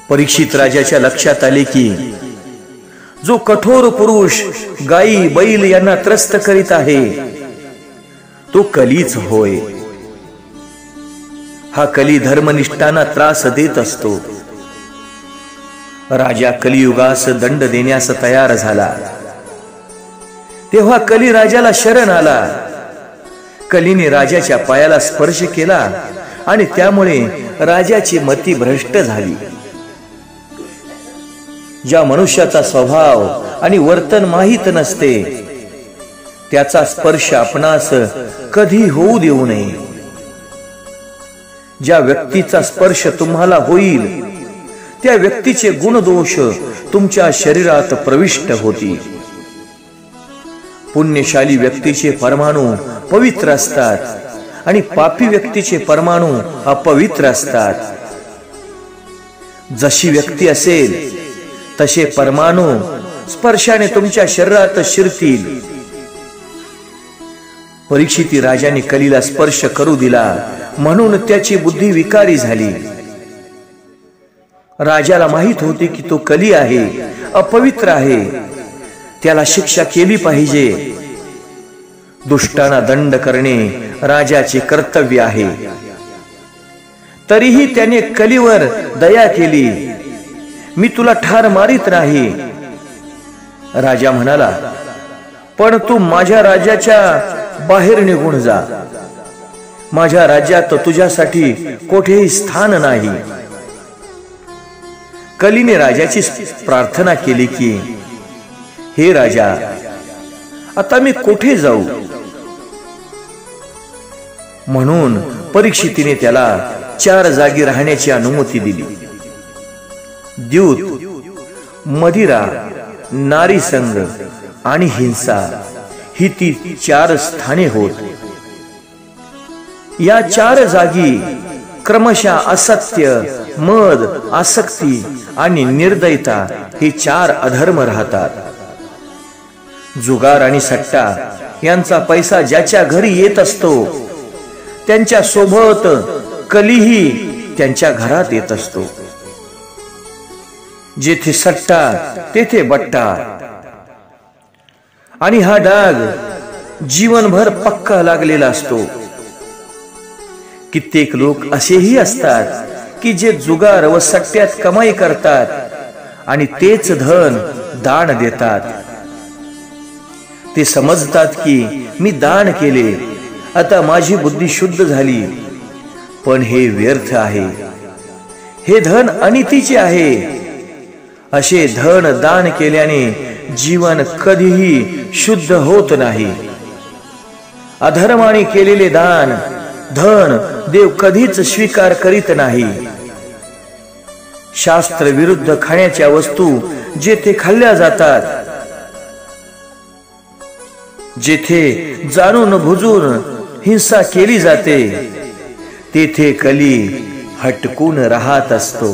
परीक्षित राजाच्या लक्षात आले की जो कठोर पुरुष गायी बैल यांना त्रस्त करीत आहे तो कलीच होय। हा कली धर्मनिष्ठांना त्रास देत असतो। राजा कलियुगास दंड देण्यास तयार झाला तेव्हा कली राजाला शरण आला। कलीने राजाच्या पायाला स्पर्श केला आणि त्यामुळे राजाची मती भ्रष्ट झाली। ज्या मनुष्याचा स्वभाव आणि वर्तन माहित नसते त्याचा स्पर्श आपणास कधी होऊ देऊ नये। ज्या व्यक्तीचा स्पर्श तुम्हाला होईल त्या व्यक्तीचे गुणदोष तुमच्या शरीरात प्रविष्ट होतील। पुण्यशाली व्यक्तीचे परमाणु पवित्र असतात आणि पापी व्यक्तीचे परमाणु अपवित्र असतात। जशी व्यक्ती असेल तसे परमाणु स्पर्शाने तुमच्या शरीरात शिरतील। परीक्षिती राजाने कलीला स्पर्श करू दिला म्हणून त्याची बुद्धी विकारी झाली। राजाला माहित होते की तो कली आहे, अपवित्र आहे, त्याला शिक्षा केली पाहिजे। दुष्टांना दंड करणे राजाचे कर्तव्य आहे। तरीही त्याने कलीवर दया केली। मी तुला ठार मारित नाही। राजा म्हणाला, पण तू माझ्या राज्याच्या बाहेर निघून जा। माझ्या राज्यात तुझ्यासाठी कोठेही स्थान नाही। कलीने राजाची प्रार्थना केली की हे राजा, आता मी कोठे जाऊ? म्हणून परीक्षितीने त्याला 4 जागी राहण्याची अनुमती दिली। द्यूत, मदिरा, नारी संग आणि हिंसा ही ती 4 स्थाने होत। या 4 जागी क्रमशः असत्य, मद, आसक्ती आणि निर्दयता ही 4 अधर्म राहतात। जुगार आणि सट्टा यांचा पैसा ज्याच्या घरी येत असतो त्यांच्या सोबत कलीही त्यांच्या घरात येत असतो। जेथे सट्टा तेथे बट्टा आणि हा डाग जीवनभर पक्का लागलेला असतो। कित्येक लोक असेही असतात की जे जुगार व सट्ट्यात कमाई करतात आणि तेच धन दान देतात। ते समजतात की मी दान केले, आता माझी बुद्धी शुद्ध झाली, पण हे व्यर्थ आहे, हे धन अनितीचे आहे। असे धन दान केल्याने जीवन कधीही शुद्ध होत नाही। अधर्माने केलेले दान धन देव कधीच स्वीकार करीत नाही। शास्त्र विरुद्ध खाण्याच्या वस्तू जेथे खाल्ल्या जातात, जेथे जाणून बुजून हिंसा केली जाते, तेथे कली हटकून राहत असतो।